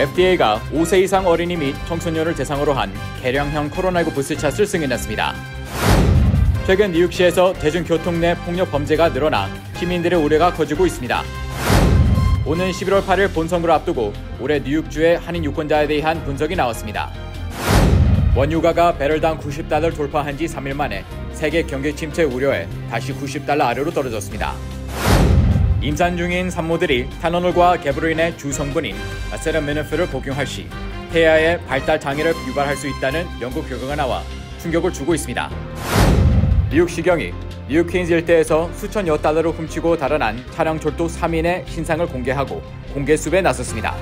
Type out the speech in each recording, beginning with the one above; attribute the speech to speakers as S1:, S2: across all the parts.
S1: FDA가 5세 이상 어린이 및 청소년을 대상으로 한 개량형 코로나19 부스샷을 승인했습니다. 최근 뉴욕시에서 대중교통 내 폭력 범죄가 늘어나 시민들의 우려가 커지고 있습니다. 오는 11월 8일 본선거를 앞두고 올해 뉴욕주의 한인 유권자에 대한 분석이 나왔습니다. 원유가가 배럴당 $90 돌파한 지 3일 만에 세계 경기 침체 우려에 다시 $90 아래로 떨어졌습니다. 임산 중인 산모들이 타노놀과 갭으로 인해 주성분인 아세타민노펜을 복용할 시 태아의 발달 장애를 유발할 수 있다는 연구 결과가 나와 충격을 주고 있습니다. 뉴욕시경이 뉴욕 퀸즈 일대에서 수천여 달러를 훔치고 달아난 차량 졸도 3인의 신상을 공개하고 공개 수배에 나섰습니다.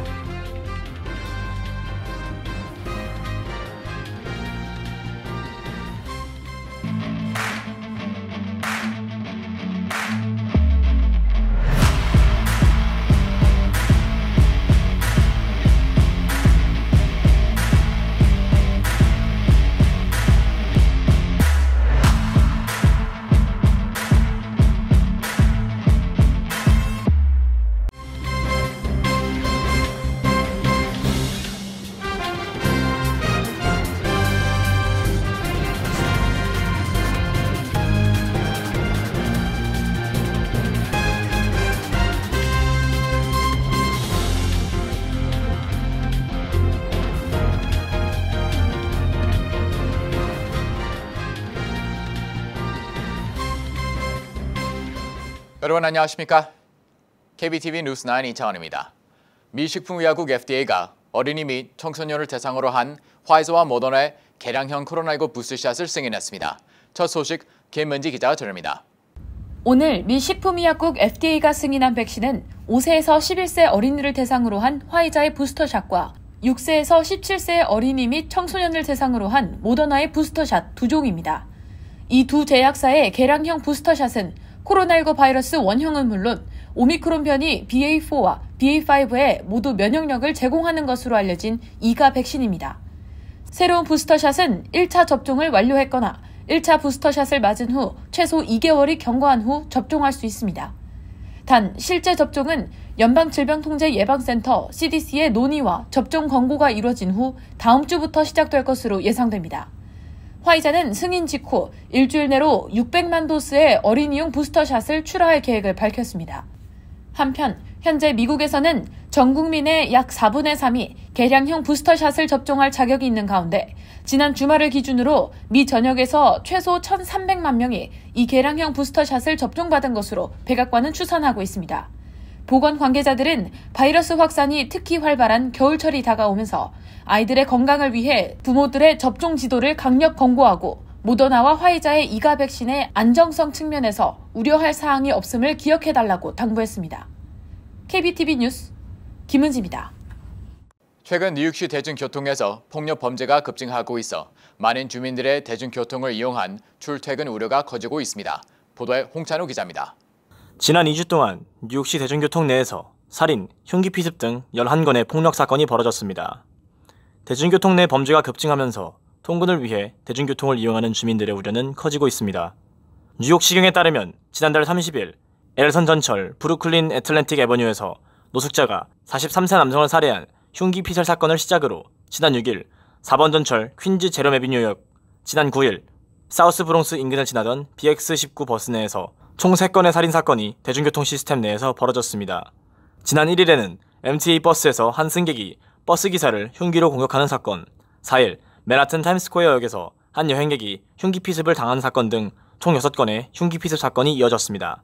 S1: 여러분 안녕하십니까? KBTV 뉴스9 이창원입니다. 미 식품의약국 FDA가 어린이 및 청소년을 대상으로 한 화이자와 모더나의 개량형 코로나19 부스샷을 승인했습니다. 첫 소식 김은지 기자가 전합니다.
S2: 오늘 미 식품의약국 FDA가 승인한 백신은 5세에서 11세 어린이를 대상으로 한 화이자의 부스터샷과 6세에서 17세 어린이 및 청소년을 대상으로 한 모더나의 부스터샷 두 종입니다. 이 두 제약사의 개량형 부스터샷은 코로나19 바이러스 원형은 물론 오미크론 변이 BA4와 BA5에 모두 면역력을 제공하는 것으로 알려진 2가 백신입니다. 새로운 부스터샷은 1차 접종을 완료했거나 1차 부스터샷을 맞은 후 최소 2개월이 경과한 후 접종할 수 있습니다. 단 실제 접종은 연방질병통제예방센터 CDC의 논의와 접종 권고가 이루어진 후 다음 주부터 시작될 것으로 예상됩니다. 화이자는 승인 직후 일주일 내로 600만 도스의 어린이용 부스터샷을 출하할 계획을 밝혔습니다. 한편 현재 미국에서는 전 국민의 약 4분의 3이 개량형 부스터샷을 접종할 자격이 있는 가운데 지난 주말을 기준으로 미 전역에서 최소 1,300만 명이 이 개량형 부스터샷을 접종받은 것으로 백악관은 추산하고 있습니다. 보건 관계자들은 바이러스 확산이 특히 활발한 겨울철이 다가오면서 아이들의 건강을 위해 부모들의 접종 지도를 강력 권고하고 모더나와 화이자의 2가 백신의 안정성 측면에서 우려할 사항이 없음을 기억해달라고 당부했습니다. KBTV 뉴스 김은지입니다.
S1: 최근 뉴욕시 대중교통에서 폭력 범죄가 급증하고 있어 많은 주민들의 대중교통을 이용한 출퇴근 우려가 커지고 있습니다. 보도에 홍찬우 기자입니다.
S3: 지난 2주 동안 뉴욕시 대중교통 내에서 살인, 흉기 피습 등 11건의 폭력 사건이 벌어졌습니다. 대중교통 내 범죄가 급증하면서 통근을 위해 대중교통을 이용하는 주민들의 우려는 커지고 있습니다. 뉴욕시경에 따르면 지난달 30일 엘선 전철 브루클린 애틀랜틱 애버뉴에서 노숙자가 43세 남성을 살해한 흉기 피살 사건을 시작으로 지난 6일 4번 전철 퀸즈 제롬 애비뉴역, 지난 9일 사우스 브롱스 인근을 지나던 BX19 버스 내에서 총 3건의 살인 사건이 대중교통 시스템 내에서 벌어졌습니다. 지난 1일에는 MTA 버스에서 한 승객이 버스 기사를 흉기로 공격하는 사건, 4일 맨하튼 타임스퀘어역에서 한 여행객이 흉기 피습을 당한 사건 등 총 6건의 흉기 피습 사건이 이어졌습니다.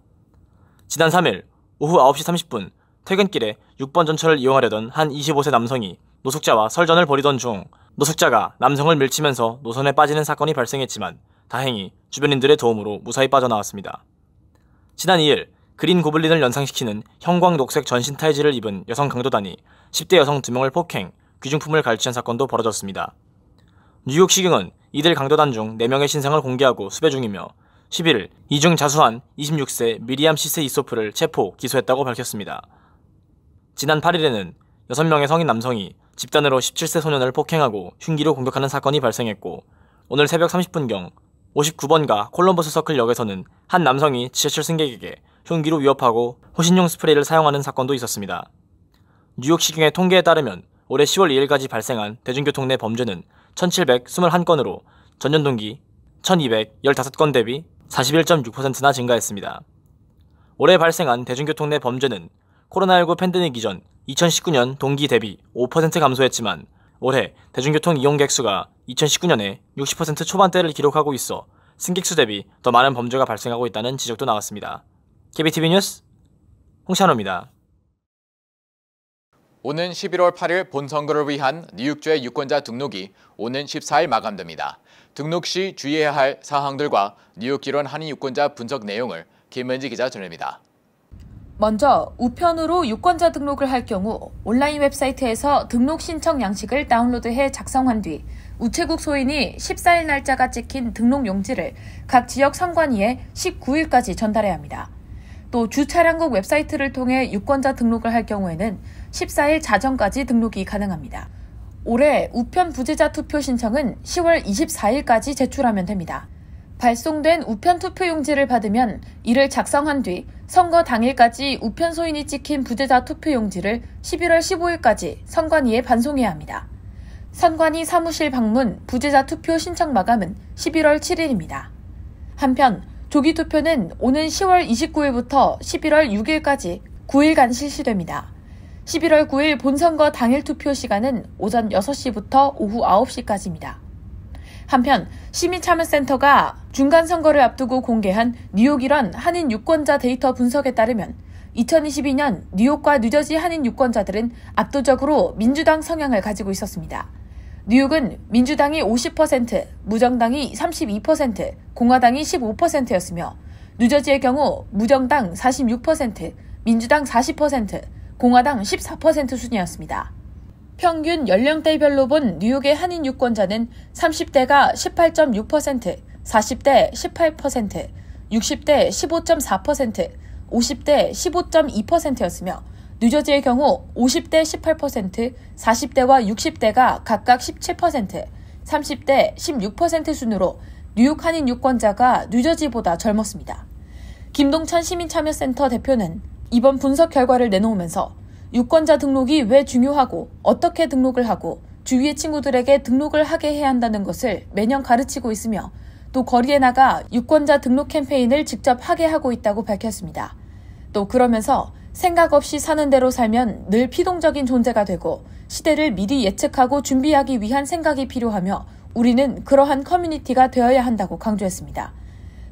S3: 지난 3일 오후 9시 30분 퇴근길에 6번 전철을 이용하려던 한 25세 남성이 노숙자와 설전을 벌이던 중 노숙자가 남성을 밀치면서 노선에 빠지는 사건이 발생했지만 다행히 주변인들의 도움으로 무사히 빠져나왔습니다. 지난 2일 그린 고블린을 연상시키는 형광 녹색 전신 타이즈를 입은 여성 강도단이 10대 여성 2명을 폭행, 귀중품을 갈취한 사건도 벌어졌습니다. 뉴욕시경은 이들 강도단 중 4명의 신상을 공개하고 수배 중이며 11일 이 중 자수한 26세 미리암 시세 이소프를 체포, 기소했다고 밝혔습니다. 지난 8일에는 6명의 성인 남성이 집단으로 17세 소년을 폭행하고 흉기로 공격하는 사건이 발생했고 오늘 새벽 30분경 59번가 콜럼버스 서클 역에서는 한 남성이 지하철 승객에게 흉기로 위협하고 호신용 스프레이를 사용하는 사건도 있었습니다. 뉴욕시경의 통계에 따르면 올해 10월 2일까지 발생한 대중교통 내 범죄는 1,721건으로 전년 동기 1,215건 대비 41.6%나 증가했습니다. 올해 발생한 대중교통 내 범죄는 코로나19 팬데믹 이전 2019년 동기 대비 5% 감소했지만 올해 대중교통 이용객 수가 2019년에 60% 초반대를 기록하고 있어 승객 수 대비 더 많은 범죄가 발생하고 있다는 지적도 나왔습니다. KBTV 뉴스 홍찬호입니다.
S1: 오는 11월 8일 본선거를 위한 뉴욕주의 유권자 등록이 오는 14일 마감됩니다. 등록 시 주의해야 할 사항들과 뉴욕 기론 한인 유권자 분석 내용을 김은지 기자 전해드립니다.
S2: 먼저 우편으로 유권자 등록을 할 경우 온라인 웹사이트에서 등록 신청 양식을 다운로드해 작성한 뒤 우체국 소인이 14일 날짜가 찍힌 등록 용지를 각 지역 선관위에 19일까지 전달해야 합니다. 또 주차량국 웹사이트를 통해 유권자 등록을 할 경우에는 14일 자정까지 등록이 가능합니다. 올해 우편 부재자 투표 신청은 10월 24일까지 제출하면 됩니다. 발송된 우편 투표용지를 받으면 이를 작성한 뒤 선거 당일까지 우편 소인이 찍힌 부재자 투표용지를 11월 15일까지 선관위에 반송해야 합니다. 선관위 사무실 방문 부재자 투표 신청 마감은 11월 7일입니다. 한편 조기 투표는 오는 10월 29일부터 11월 6일까지 9일간 실시됩니다. 11월 9일 본선거 당일 투표 시간은 오전 6시부터 오후 9시까지입니다. 한편 시민참여센터가 중간선거를 앞두고 공개한 뉴욕 일원 한인 유권자 데이터 분석에 따르면 2022년 뉴욕과 뉴저지 한인 유권자들은 압도적으로 민주당 성향을 가지고 있었습니다. 뉴욕은 민주당이 50%, 무정당이 32%, 공화당이 15%였으며 뉴저지의 경우 무정당 46%, 민주당 40%, 공화당 14% 순이었습니다. 평균 연령대별로 본 뉴욕의 한인 유권자는 30대가 18.6%, 40대 18%, 60대 15.4%, 50대 15.2%였으며 뉴저지의 경우 50대 18%, 40대와 60대가 각각 17%, 30대 16% 순으로 뉴욕 한인 유권자가 뉴저지보다 젊었습니다. 김동찬 시민참여센터 대표는 이번 분석 결과를 내놓으면서 유권자 등록이 왜 중요하고 어떻게 등록을 하고 주위의 친구들에게 등록을 하게 해야 한다는 것을 매년 가르치고 있으며 또 거리에 나가 유권자 등록 캠페인을 직접 하게 하고 있다고 밝혔습니다. 또 그러면서 생각 없이 사는 대로 살면 늘 피동적인 존재가 되고 시대를 미리 예측하고 준비하기 위한 생각이 필요하며 우리는 그러한 커뮤니티가 되어야 한다고 강조했습니다.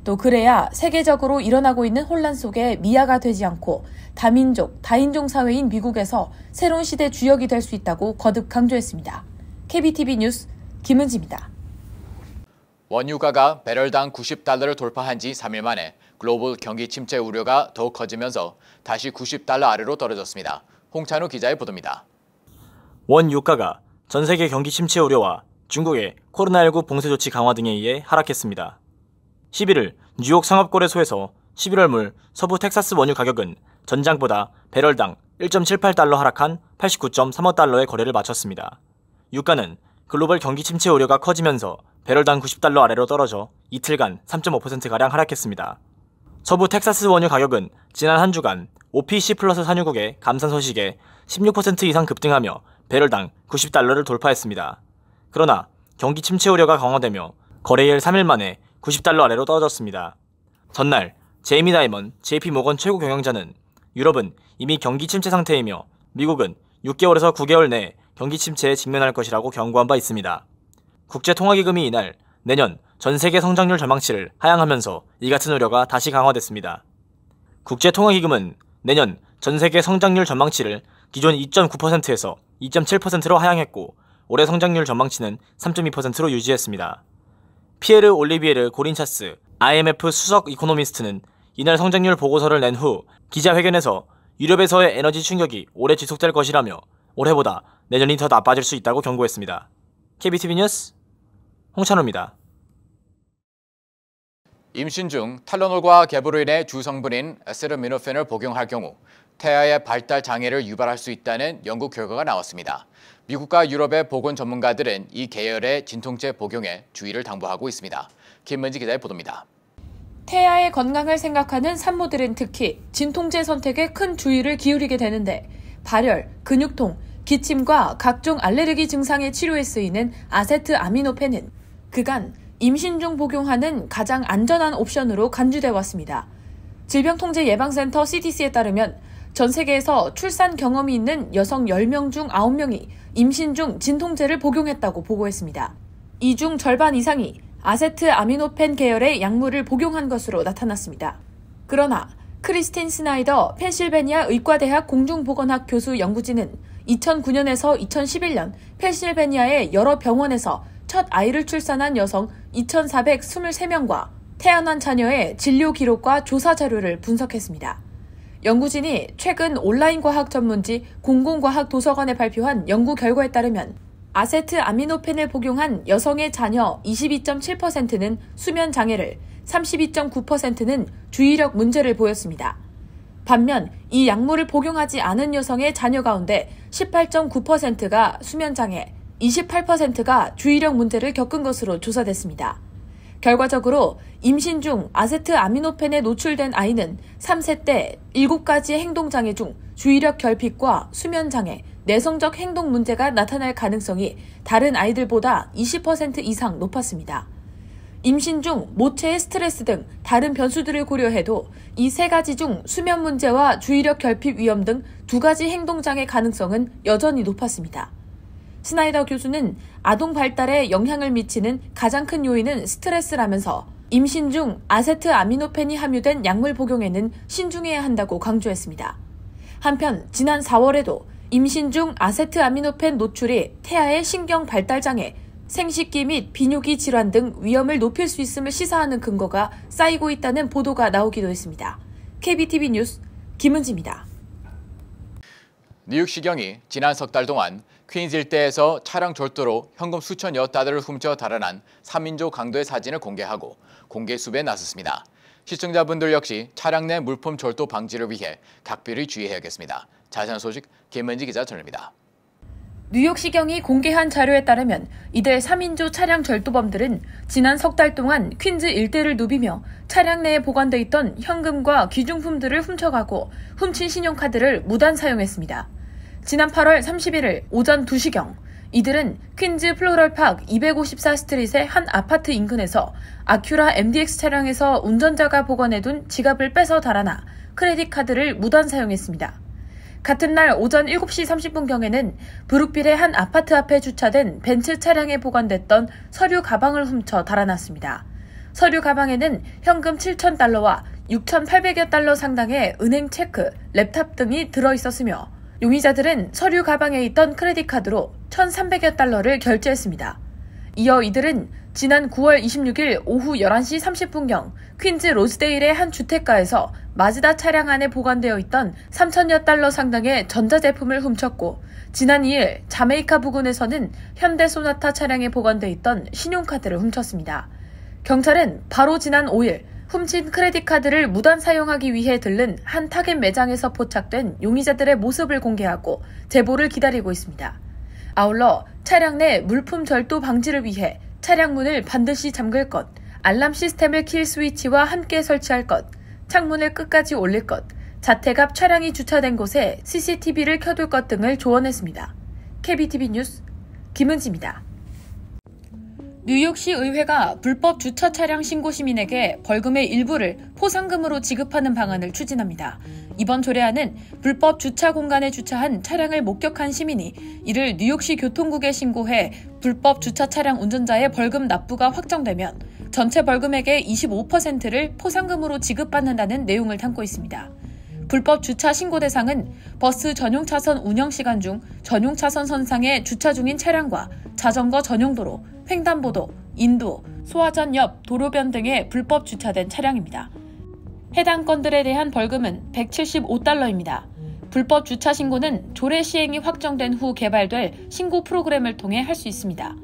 S2: 또 그래야 세계적으로 일어나고 있는 혼란 속에 미아가 되지 않고 다민족, 다인종 사회인 미국에서 새로운 시대 주역이 될 수 있다고 거듭 강조했습니다. KBTV 뉴스 김은지입니다.
S1: 원유가가 배럴당 90달러를 돌파한 지 3일 만에 글로벌 경기 침체 우려가 더욱 커지면서 다시 90달러 아래로 떨어졌습니다. 홍찬우 기자의 보도입니다.
S3: 원유가가 전 세계 경기 침체 우려와 중국의 코로나19 봉쇄 조치 강화 등에 의해 하락했습니다. 11일 뉴욕 상업거래소에서 11월 물 서부 텍사스 원유 가격은 전장보다 배럴당 1.78달러 하락한 89.35달러의 거래를 마쳤습니다. 유가는 글로벌 경기 침체 우려가 커지면서 배럴당 90달러 아래로 떨어져 이틀간 3.5%가량 하락했습니다. 서부 텍사스 원유 가격은 지난 한 주간 OPC 플러스 산유국의 감산 소식에 16% 이상 급등하며 배럴당 90달러를 돌파했습니다. 그러나 경기 침체 우려가 강화되며 거래일 3일 만에 90달러 아래로 떨어졌습니다. 전날 제이미 다이먼 JP모건 최고 경영자는 유럽은 이미 경기 침체 상태이며 미국은 6개월에서 9개월 내에 경기 침체에 직면할 것이라고 경고한 바 있습니다. 국제통화기금이 이날 내년 전 세계 성장률 전망치를 하향하면서 이 같은 우려가 다시 강화됐습니다. 국제통화기금은 내년 전 세계 성장률 전망치를 기존 2.9%에서 2.7%로 하향했고 올해 성장률 전망치는 3.2%로 유지했습니다. 피에르 올리비에르 고린차스 IMF 수석 이코노미스트는 이날 성장률 보고서를 낸 후 기자회견에서 유럽에서의 에너지 충격이 오래 지속될 것이라며 올해보다 내년이 더 나빠질 수 있다고 경고했습니다. KBTV 뉴스 홍찬호입니다.
S1: 임신 중 탈로놀과 개부로 인해 주성분인 에세르미노펜을 복용할 경우 태아의 발달 장애를 유발할 수 있다는 연구 결과가 나왔습니다. 미국과 유럽의 보건 전문가들은 이 계열의 진통제 복용에 주의를 당부하고 있습니다. 김은지 기자의 보도입니다.
S2: 태아의 건강을 생각하는 산모들은 특히 진통제 선택에 큰 주의를 기울이게 되는데 발열, 근육통, 기침과 각종 알레르기 증상의 치료에 쓰이는 아세트아미노펜은 그간 임신 중 복용하는 가장 안전한 옵션으로 간주돼 왔습니다. 질병통제예방센터 CDC에 따르면 전 세계에서 출산 경험이 있는 여성 10명 중 9명이 임신 중 진통제를 복용했다고 보고했습니다. 이 중 절반 이상이 아세트아미노펜 계열의 약물을 복용한 것으로 나타났습니다. 그러나 크리스틴 스나이더 펜실베니아 의과대학 공중보건학 교수 연구진은 2009년에서 2011년 펜실베니아의 여러 병원에서 첫 아이를 출산한 여성 2,423명과 태어난 자녀의 진료 기록과 조사 자료를 분석했습니다. 연구진이 최근 온라인 과학 전문지 공공과학 도서관에 발표한 연구 결과에 따르면 아세트아미노펜을 복용한 여성의 자녀 22.7%는 수면 장애를, 32.9%는 주의력 문제를 보였습니다. 반면 이 약물을 복용하지 않은 여성의 자녀 가운데 18.9%가 수면 장애, 28%가 주의력 문제를 겪은 것으로 조사됐습니다. 결과적으로 임신 중 아세트아미노펜에 노출된 아이는 3세 때 7가지의 행동장애 중 주의력 결핍과 수면장애, 내성적 행동 문제가 나타날 가능성이 다른 아이들보다 20% 이상 높았습니다. 임신 중 모체의 스트레스 등 다른 변수들을 고려해도 이 3가지 중 수면 문제와 주의력 결핍 위험 등 2가지 행동장애 가능성은 여전히 높았습니다. 스나이더 교수는 아동 발달에 영향을 미치는 가장 큰 요인은 스트레스라면서 임신 중 아세트아미노펜이 함유된 약물 복용에는 신중해야 한다고 강조했습니다. 한편 지난 4월에도 임신 중 아세트아미노펜 노출이 태아의 신경 발달 장애, 생식기 및 비뇨기 질환 등 위험을 높일 수 있음을 시사하는 근거가 쌓이고 있다는 보도가 나오기도 했습니다. KBTV 뉴스 김은지입니다.
S1: 뉴욕시경이 지난 석 달 동안 퀸즈 일대에서 차량 절도로 현금 수천여 달러를 훔쳐 달아난 3인조 강도의 사진을 공개하고 공개 수배에 나섰습니다. 시청자분들 역시 차량 내 물품 절도 방지를 위해 각별히 주의해야겠습니다. 자세한 소식 김은지 기자 전합니다.
S2: 뉴욕시경이 공개한 자료에 따르면 이들 3인조 차량 절도범들은 지난 석 달 동안 퀸즈 일대를 누비며 차량 내에 보관돼 있던 현금과 귀중품들을 훔쳐가고 훔친 신용카드를 무단 사용했습니다. 지난 8월 31일 오전 2시경 이들은 퀸즈 플로럴팍 254스트릿의 한 아파트 인근에서 아큐라 MDX 차량에서 운전자가 보관해둔 지갑을 뺏어 달아나 크레딧 카드를 무단 사용했습니다. 같은 날 오전 7시 30분경에는 브룩빌의 한 아파트 앞에 주차된 벤츠 차량에 보관됐던 서류 가방을 훔쳐 달아났습니다. 서류 가방에는 현금 7,000달러와 6,800여 달러 상당의 은행 체크, 랩탑 등이 들어있었으며 용의자들은 서류 가방에 있던 크레딧 카드로 1,300여 달러를 결제했습니다. 이어 이들은 지난 9월 26일 오후 11시 30분경 퀸즈 로스데일의 한 주택가에서 마즈다 차량 안에 보관되어 있던 3,000여 달러 상당의 전자제품을 훔쳤고 지난 2일 자메이카 부근에서는 현대 소나타 차량에 보관돼 있던 신용카드를 훔쳤습니다. 경찰은 바로 지난 5일 훔친 크레딧 카드를 무단 사용하기 위해 들른 한 타겟 매장에서 포착된 용의자들의 모습을 공개하고 제보를 기다리고 있습니다. 아울러 차량 내 물품 절도 방지를 위해 차량 문을 반드시 잠글 것, 알람 시스템을 킬 스위치와 함께 설치할 것, 창문을 끝까지 올릴 것, 자택 앞 차량이 주차된 곳에 CCTV를 켜둘 것 등을 조언했습니다. KBTV 뉴스 김은지입니다. 뉴욕시 의회가 불법 주차 차량 신고 시민에게 벌금의 일부를 포상금으로 지급하는 방안을 추진합니다. 이번 조례안은 불법 주차 공간에 주차한 차량을 목격한 시민이 이를 뉴욕시 교통국에 신고해 불법 주차 차량 운전자의 벌금 납부가 확정되면 전체 벌금액의 25%를 포상금으로 지급받는다는 내용을 담고 있습니다. 불법 주차 신고 대상은 버스 전용 차선 운영 시간 중 전용 차선 선상에 주차 중인 차량과 자전거 전용 도로, 횡단보도, 인도, 소화전 옆 도로변 등에 불법 주차된 차량입니다. 해당 건들에 대한 벌금은 175달러입니다. 불법 주차 신고는 조례 시행이 확정된 후 개발될 신고 프로그램을 통해 할 수 있습니다.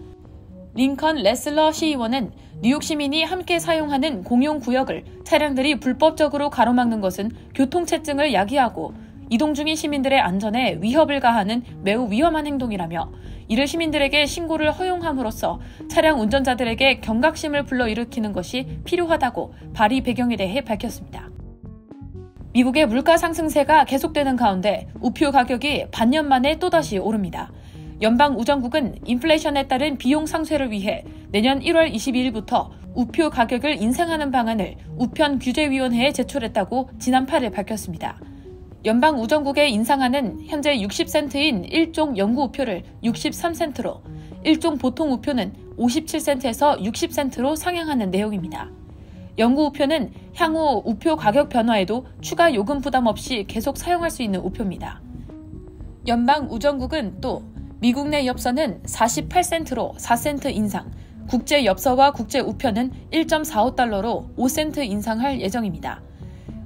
S2: 링컨 레슬러 시의원은 뉴욕 시민이 함께 사용하는 공용구역을 차량들이 불법적으로 가로막는 것은 교통체증을 야기하고 이동 중인 시민들의 안전에 위협을 가하는 매우 위험한 행동이라며 이를 시민들에게 신고를 허용함으로써 차량 운전자들에게 경각심을 불러일으키는 것이 필요하다고 발의 배경에 대해 밝혔습니다. 미국의 물가 상승세가 계속되는 가운데 우표 가격이 반년 만에 또다시 오릅니다. 연방우정국은 인플레이션에 따른 비용 상쇄를 위해 내년 1월 22일부터 우표 가격을 인상하는 방안을 우편규제위원회에 제출했다고 지난 8일 밝혔습니다. 연방우정국의 인상안은 현재 60센트인 1종 연구우표를 63센트로, 1종 보통우표는 57센트에서 60센트로 상향하는 내용입니다. 연구우표는 향후 우표 가격 변화에도 추가 요금 부담 없이 계속 사용할 수 있는 우표입니다. 연방우정국은 또 미국 내 엽서는 48센트로 4센트 인상, 국제 엽서와 국제 우표는 1.45달러로 5센트 인상할 예정입니다.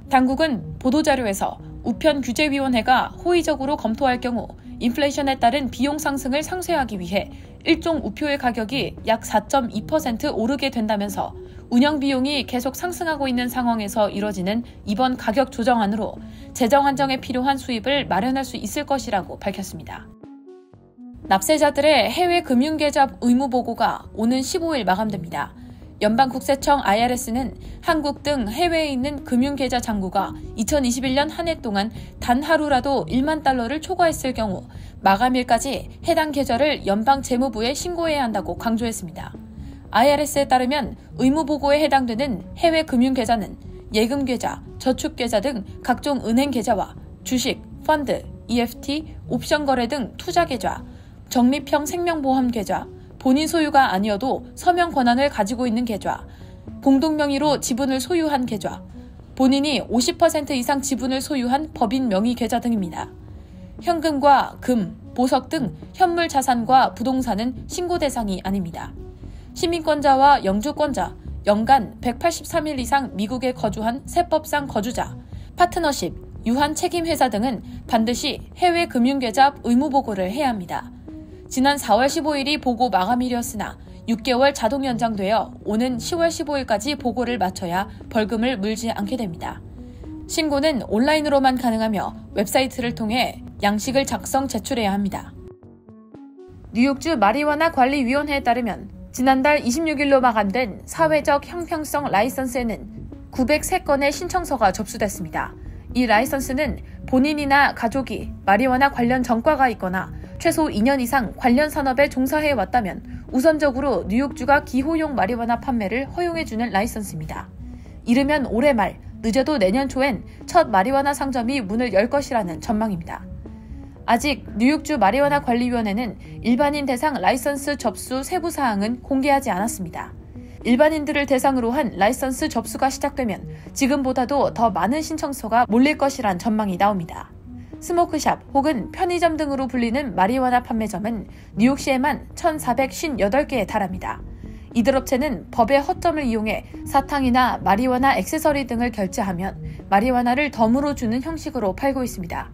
S2: 당국은 보도자료에서 우편규제위원회가 호의적으로 검토할 경우 인플레이션에 따른 비용 상승을 상쇄하기 위해 1종 우표의 가격이 약 4.2% 오르게 된다면서 운영 비용이 계속 상승하고 있는 상황에서 이뤄지는 이번 가격 조정안으로 재정 안정에 필요한 수입을 마련할 수 있을 것이라고 밝혔습니다. 납세자들의 해외 금융계좌 의무 보고가 오는 15일 마감됩니다. 연방국세청 IRS는 한국 등 해외에 있는 금융계좌 잔고가 2021년 한 해 동안 단 하루라도 1만 달러를 초과했을 경우 마감일까지 해당 계좌를 연방재무부에 신고해야 한다고 강조했습니다. IRS에 따르면 의무보고에 해당되는 해외 금융계좌는 예금계좌, 저축계좌 등 각종 은행계좌와 주식, 펀드, EFT, 옵션거래 등 투자계좌, 적립형 생명보험계좌, 본인 소유가 아니어도 서명 권한을 가지고 있는 계좌, 공동명의로 지분을 소유한 계좌, 본인이 50% 이상 지분을 소유한 법인 명의 계좌 등입니다. 현금과 금, 보석 등 현물 자산과 부동산은 신고 대상이 아닙니다. 시민권자와 영주권자, 연간 183일 이상 미국에 거주한 세법상 거주자, 파트너십, 유한 책임회사 등은 반드시 해외 금융계좌 의무보고를 해야 합니다. 지난 4월 15일이 보고 마감일이었으나 6개월 자동 연장되어 오는 10월 15일까지 보고를 마쳐야 벌금을 물지 않게 됩니다. 신고는 온라인으로만 가능하며 웹사이트를 통해 양식을 작성 제출해야 합니다. 뉴욕주 마리화나 관리위원회에 따르면 지난달 26일로 마감된 사회적 형평성 라이선스에는 903건의 신청서가 접수됐습니다. 이 라이선스는 본인이나 가족이 마리화나 관련 전과가 있거나 최소 2년 이상 관련 산업에 종사해 왔다면 우선적으로 뉴욕주가 기호용 마리화나 판매를 허용해주는 라이선스입니다. 이르면 올해 말, 늦어도 내년 초엔 첫 마리화나 상점이 문을 열 것이라는 전망입니다. 아직 뉴욕주 마리화나 관리위원회는 일반인 대상 라이선스 접수 세부 사항은 공개하지 않았습니다. 일반인들을 대상으로 한 라이선스 접수가 시작되면 지금보다도 더 많은 신청서가 몰릴 것이란 전망이 나옵니다. 스모크샵 혹은 편의점 등으로 불리는 마리화나 판매점은 뉴욕시에만 1,458개에 달합니다. 이들 업체는 법의 허점을 이용해 사탕이나 마리화나 액세서리 등을 결제하면 마리화나를 덤으로 주는 형식으로 팔고 있습니다.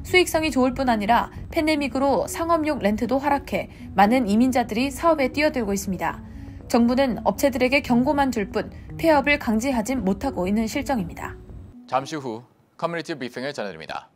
S2: 수익성이 좋을 뿐 아니라 팬데믹으로 상업용 렌트도 하락해 많은 이민자들이 사업에 뛰어들고 있습니다. 정부는 업체들에게 경고만 줄 뿐 폐업을 강제하진 못하고 있는 실정입니다.
S1: 잠시 후 커뮤니티 브리핑을 전해드립니다.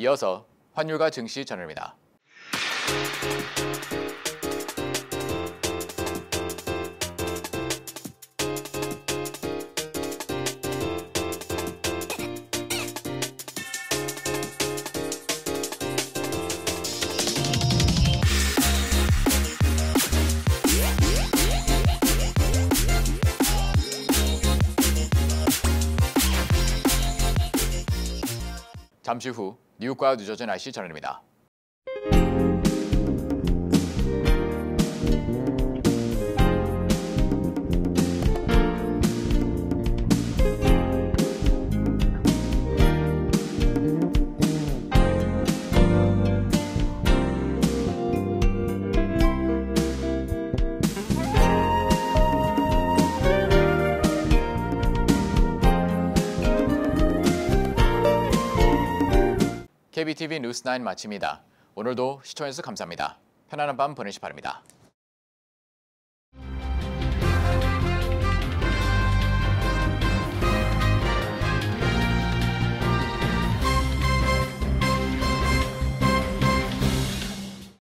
S1: 이어서 환율과 증시 전해드립니다. 잠시 후 뉴욕과 뉴저지 날씨 전해드립니다. KBTV 뉴스9 마칩니다. 오늘도 시청해주셔서 감사합니다. 편안한 밤 보내시기 바랍니다.